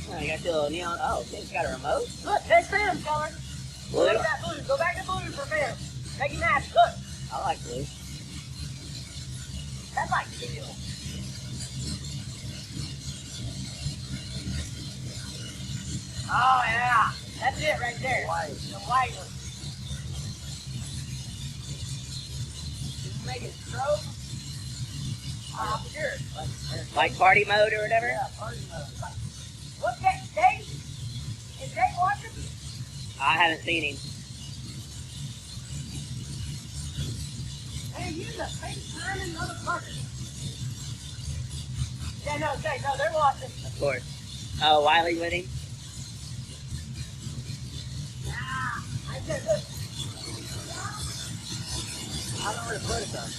Oh, you got your little neon. Oh, it's got a remote? Look, there's Phantom color. Blue? Look at that blue. Go back to blue for Phantom. Make it match. Look. I like blue. That's like teal. Oh, yeah. That's it right there. White. The white one. Make it strobe. Oh, sure. Like party mode or whatever? Yeah, party mode. What's that, Dave? Is Dave watching? I haven't seen him. Hey, you the FaceTime motherfucker. Yeah, no, Dave, no, they're watching. Of course. Oh, Wiley with him? I said, look. I don't know where to put it though.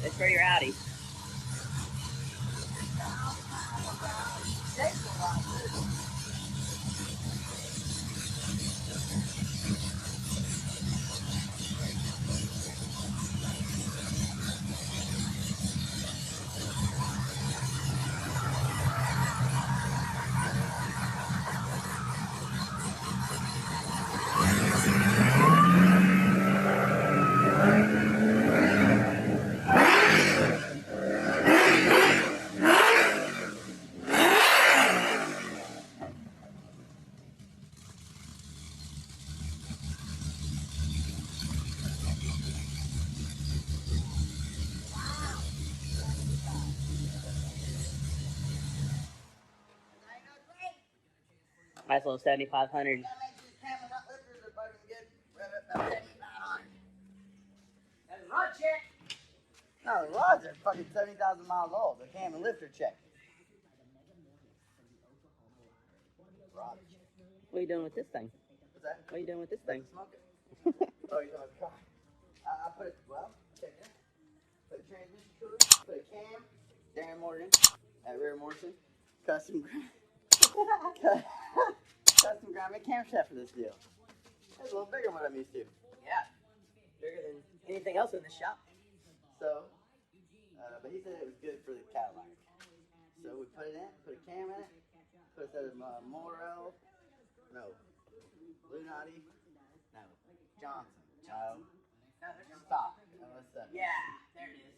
It's pretty rowdy. Nice little 7500. Rod check. No, the rods are fucking 70,000 miles old. They can't even lift or check. Rods. What are you doing with this thing? What's that? What are you doing with this thing? Smoke it. Oh, you're going to car. I put it, well, check it. Put a transmission cooler, put a cam, Darren Morgan at Rear Morrison. Custom grommet camshaft for this deal. It's a little bigger than what I'm used to. Yeah. Bigger than anything else in the shop. So, but he said it was good for the Cadillac. So we put it in, put a cam in it, put a set of Morel, no, Lunati, no, Johnson, no, stock. Yeah, there it is.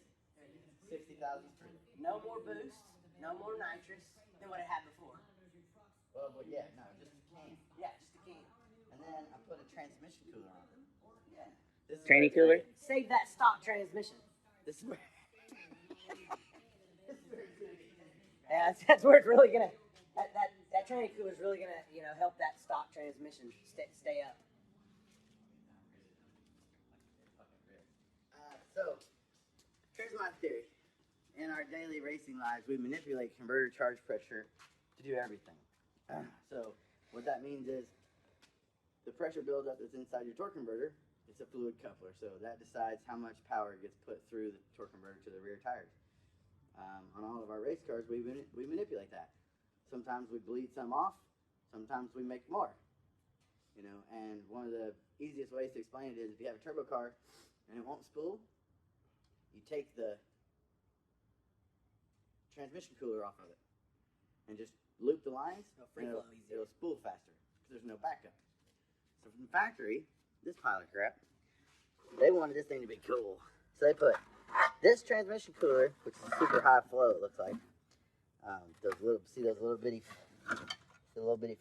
60,000 free. No more boost, no more nitrous than what it had before. Well, yeah, no, just a cam. Yeah, just a can. And then I put a transmission cooler on it. Yeah. This is Tranny where cooler? Save that stock transmission. This is where. Yeah, that's where it's really gonna. That tranny cooler is really gonna, help that stock transmission stay up. So, here's my theory. In our daily racing lives, we manipulate converter charge pressure to do everything. So, what that means is the pressure buildup that's inside your torque converter, it's a fluid coupler. So, that decides how much power gets put through the torque converter to the rear tires. On all of our race cars, we manipulate that. Sometimes we bleed some off, sometimes we make more. And one of the easiest ways to explain it is if you have a turbo car and it won't spool, you take the transmission cooler off of it and just loop the lines, and it'll spool faster because there's no backup. So from the factory, this pile of crap, they wanted this thing to be cool. So they put this transmission cooler, which is super high flow, it looks like. Those little bitty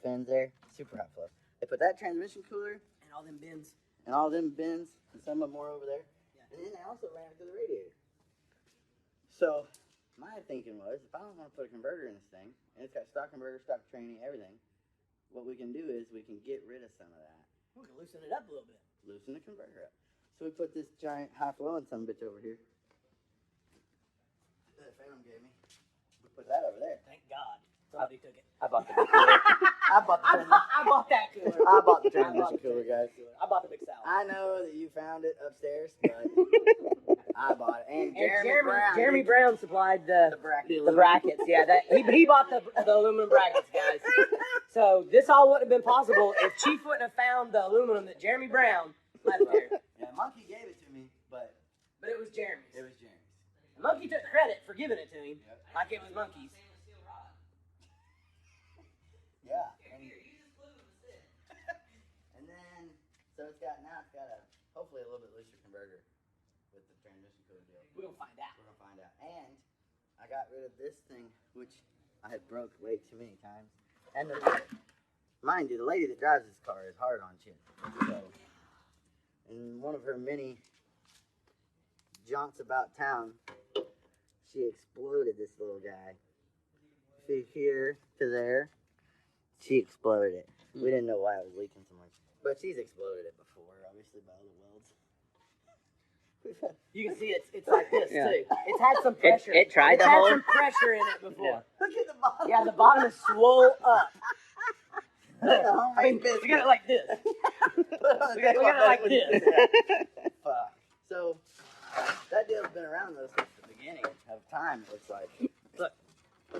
fins there? Super high flow. They put that transmission cooler And all them bins. and all them bins, and some of them more over there. Yeah. And then they also ran it to the radiator. So my thinking was, if I don't want to put a converter in this thing, and it's got stock converter, stock training, everything, what we can do is we can get rid of some of that. We can loosen it up a little bit. Loosen the converter up. So we put this giant high flowing son of a bitch over here. That Phantom gave me. We put that over there. Thank God. Somebody took it. I bought the big cooler. I bought the I bought that cooler. I bought the transmission cooler, guys. I bought the big salad. I know that you found it upstairs, but I bought it. And And Jeremy Brown. Brown supplied the bracket. brackets. Yeah, he bought the aluminum brackets, guys. So this all wouldn't have been possible if Chief wouldn't have found the aluminum that Jeremy Brown left there. Yeah, Monkey gave it to me, but it was Jeremy's. it was Jeremy's. And Monkey took credit for giving it to him, Yep. like it was Monkey's. Yeah. And then, so it's got hopefully a little bit looser converter with the transmission cooler deal. We're gonna find out. We're gonna find out. And I got rid of this thing, which I had broke way too many times. And mind you, the lady that drives this car is hard on shit. So, in one of her many jaunts about town, she exploded this little guy. See here to there, she exploded it. We didn't know why it was leaking so much, but she's exploded it before, obviously by all the welds. You can see it's like this Yeah. too. It's had some pressure. It tried it's to had hold. some pressure in it before. Yeah. Look at the bottom. Yeah, the bottom is swole up. Like a I homemade mean, biscuit. we got it like this. We got it like this. Fuck. So that deal's been around though since the beginning of time. It looks like. Look.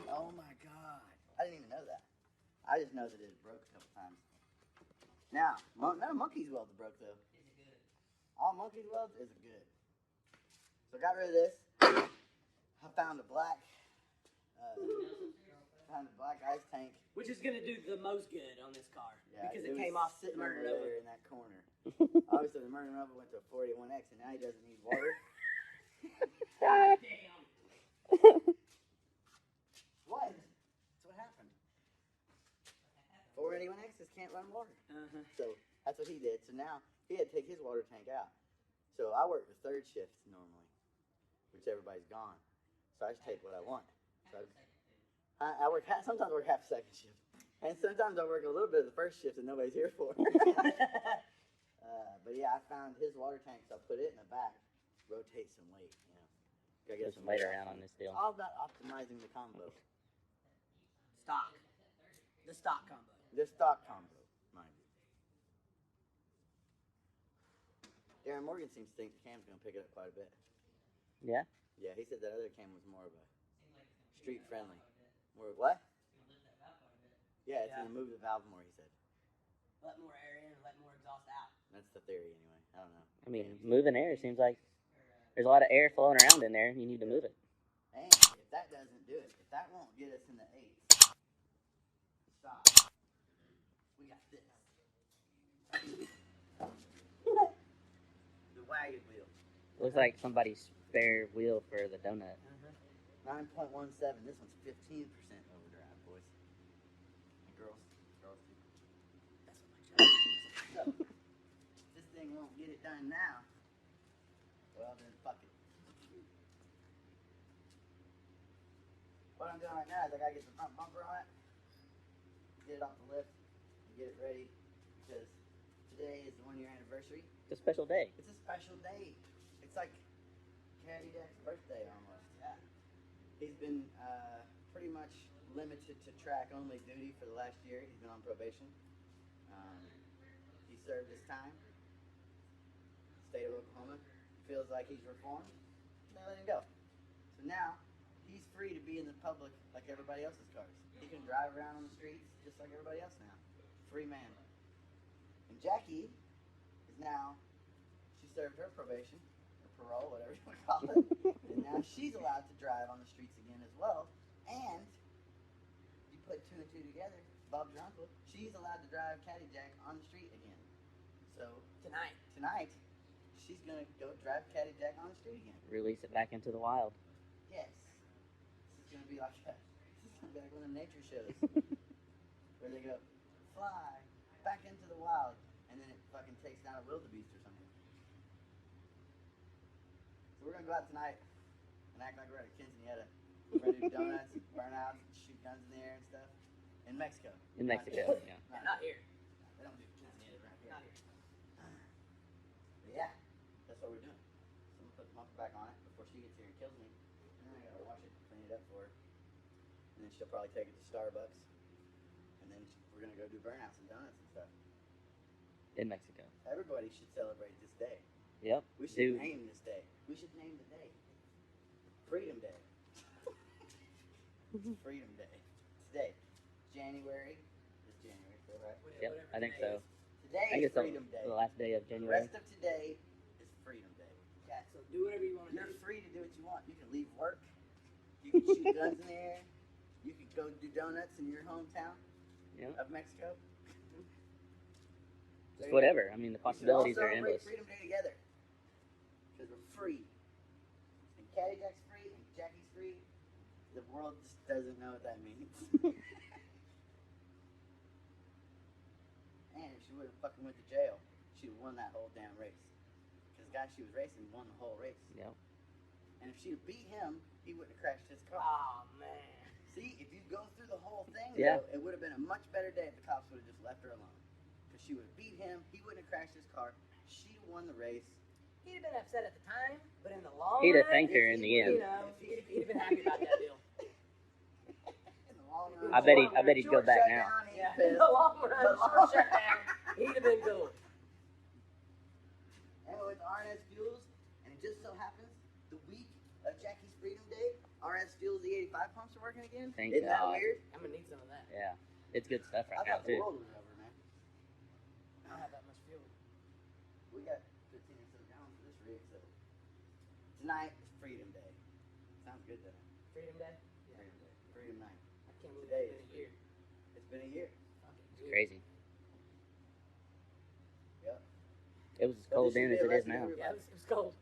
Oh my god! I didn't even know that. I just know that it broke a couple times. Now, none of Monkey's welds broke though. All Monkey's welds is good. So I got rid of this. I found a black ice tank. Which is gonna do the most good on this car because it was came off the sitting Murder over Nova. there in that corner. Obviously, the Murder Nova went to a 41X, and now he doesn't need water. God damn. What? That's what happened. 481Xs can't run water. Uh-huh. So that's what he did. So now he had to take his water tank out. So I work the third shift normally, which everybody's gone. So I just take what I want. So I work sometimes I work half second shift, and sometimes I work a little bit of the first shift that nobody's here for. But yeah, I found his water tank, so I put it in the back, rotate some weight. You know, gotta There's some weight around on this deal. All about optimizing the combo. Stock. The stock combo. The stock combo, mind you. Darren Morgan seems to think the cam's gonna pick it up quite a bit. Yeah. Yeah, he said that other cam was more of a street friendly. More of what? Yeah, it's gonna move the valve more, he said. Let more air in and let more exhaust out. That's the theory anyway. I don't know. I mean, moving air seems like there's a lot of air flowing around in there. You need to move it. And if that doesn't do it, if that won't get us in the 8s, stop. We got this. The wagon wheel. Looks like somebody's spare wheel for the donut. 9.17. This one's 15% overdrive, boys. And girls too. That's what my job is. So, if this thing won't get it done now, well then fuck it. What I'm doing right now is I gotta get the front bumper on it, get it off the lift, and get it ready, because today is the 1-year anniversary. It's a special day. It's a special day. It's like Caddy Jack's birthday almost. Yeah. He's been pretty much limited to track only duty for the last year. He's been on probation. He served his time. State of Oklahoma feels like he's reformed. They let him go. So now he's free to be in the public like everybody else's cars. He can drive around on the streets just like everybody else now. Free man. And Jackie is now, she served her probation, or parole, whatever you want to call it. And now she's allowed to drive on the streets again as well. And you put 2 and 2 together, Bob's your uncle, she's allowed to drive Caddy Jack on the street again. So tonight, she's gonna go drive Caddy Jack on the street again. Release it back into the wild. Yes. This is gonna be like one of the nature shows where they go fly back into the wild, and then it fucking takes down a wildebeest or something. So we're gonna go out tonight and act like we're at a quinceanera. We're gonna do donuts, and burnouts, and shoot guns in the air and stuff. In Mexico. In Mexico, yeah. Not here. They don't do quinceaneras around here. Not here. But yeah, that's what we're doing. So I'm gonna put the bumper back on it before she gets here and kills me. And then I gotta wash it, clean it up for her. And then she'll probably take it to Starbucks. And then we're gonna go do burnouts and donuts and stuff. In Mexico. Everybody should celebrate this day. Yep. We should name this day. We We should name the day Freedom Day. Freedom Day. Today, January. It's January, so right? Yep, I think so. Today I think is it's Freedom Day. the last day of The January. rest of today is Freedom Day. Yeah, so do whatever you want to do. You're free to do what you want. You can leave work. You can shoot guns in the air. You can go do donuts in your hometown of Mexico. Just whatever. I mean, the possibilities are celebrate endless. Freedom Day together. Because we're free. And Caddy Jack's free and Jackie's free. The world just doesn't know what that means. And if she would have fucking went to jail, she'd have won that whole damn race. Because the guy she was racing won the whole race. Yep. And if she'd have beat him, he wouldn't have crashed his car. Oh, man. See, if you go through the whole thing, Yeah. though, it would have been a much better day if the cops would have just left her alone. Because she would have beat him, he wouldn't have crashed his car, she'd have won the race. He'd have been upset at the time, but in the long He'd have run, thanked her in the end. you know, he'd have been happy about that deal. In the long run, I bet he'd go back now. Yeah, in the long run, short shutdown, he'd have been cool. And with RNS Fuels, and it just so happens, the week of Jackie's Freedom Day, RNS Fuels, the 85 pumps are working again. Thank Isn't that God. weird? I'm gonna need some of that. Yeah. It's good stuff I right now, thought the too. world was over, man. I don't have that much fuel. We got 15 or so gallons for this rig, so tonight is Freedom Day. Sounds good, doesn't it? Freedom Day? Freedom Day. Freedom Night. I can't believe Today it's been a year. It's been a year. Fucking It's weird. crazy. Yep. It was as But cold this then should as be a it is lesson to now. everybody. Yeah, it was cold.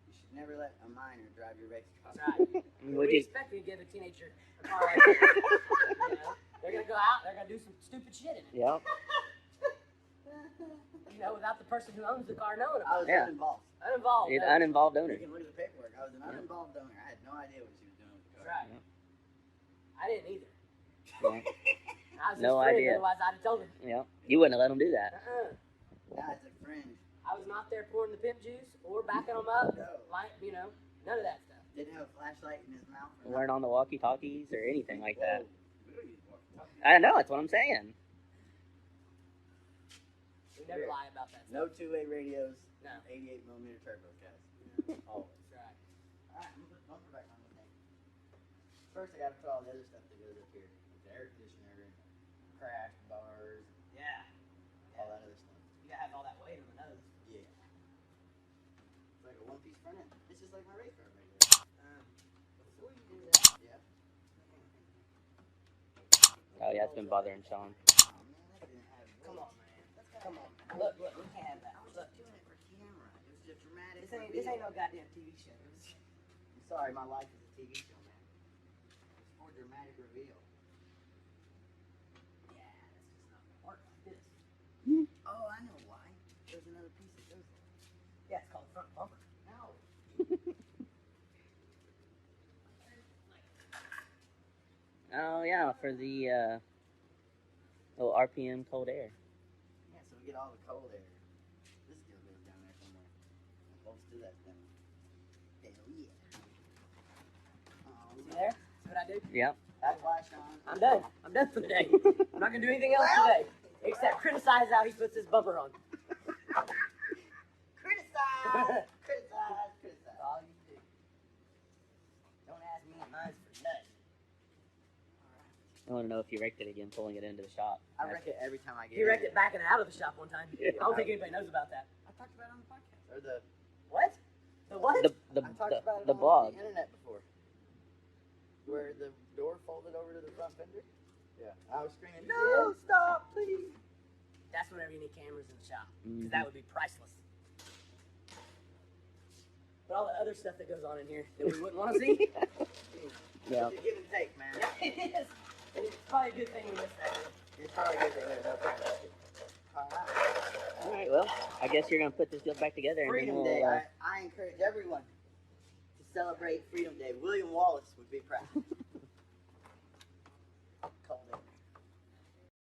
You should never let a minor drive your race car. That's right. I mean, would We you, expect me to give a teenager a car like that. You know? They're gonna go out, they're gonna do some stupid shit in it. yeah. You know, without the person who owns the car knowing I about was it. Yeah. uninvolved. Uninvolved. It's no. uninvolved You owner. can look at the paperwork. I was an uninvolved donor. I had no idea what she was doing with the That's car. right. I didn't either. Yeah. I was No his friend, idea. otherwise I'd have told him. Yeah. You wouldn't have let him do that. Guys, a friend I was not there pouring the pimp juice or backing them up, No. like, you know, none of that stuff. didn't have a flashlight in his mouth. or Weren't on the walkie-talkies or anything like that. Whoa. We don't use walkie-talkies. I know, that's what I'm saying. We never lie about that No stuff. two-way radios. No. 88 millimeter turbos, guys. Always. That's right. All right, I'm gonna put the bumper back on this thing. First, I gotta put all the other stuff that goes up here, like the air conditioner, crash bars, Yeah. all that other stuff. You gotta have all that weight on the nose. Yeah. It's like a one-piece front end. It's just like my race car right there. Before you do that, Yeah. Oh, yeah, it's been bothering Sean. Oh man, that didn't have. come on, man. That's gotta Come have- on. Look, we can't have that. I was Look, just doing it for camera. It was just dramatic. this ain't no goddamn TV show. I'm sorry, my life is a TV show, man. It's for dramatic reveal. Yeah, that's just not gonna work like this. Oh, I know why. There's another piece that goes there. Yeah, it's called front bumper. No. Oh, yeah, for the little RPM cold air. Yeah, so we get all the cold air. This deal goes down there somewhere. Close to that thing. Hell yeah. See there? See what I do? Yep. That's why, Sean. I'm done. I'm done for the day. I'm not gonna do anything else today except criticize how he puts his bumper on. Criticize! Criticize! Criticize! All you do. Don't ask me mine for nothing. I want to know if you wrecked it again, pulling it into the shop. I wreck it every time I get He wrecked it backing it out of the shop one time. Yeah. I don't think anybody knows about that. I talked about it on the podcast. Or the What? The what? The I talked about it the on blog. the internet before. Where the door folded over to the front fender. Yeah. I was screaming, no, stop, please. That's whenever you need cameras in the shop. Mhm. Because that would be priceless. But all the other stuff that goes on in here that we wouldn't want to see. Yeah. It's a give and take, man. Yeah, it is. And it's probably a good thing we missed that. It's probably good that there's no camera. Alright. All right, well, I guess you're going to put this deal back together. And Freedom then we'll, Day. I encourage everyone to celebrate Freedom Day. William Wallace would be proud.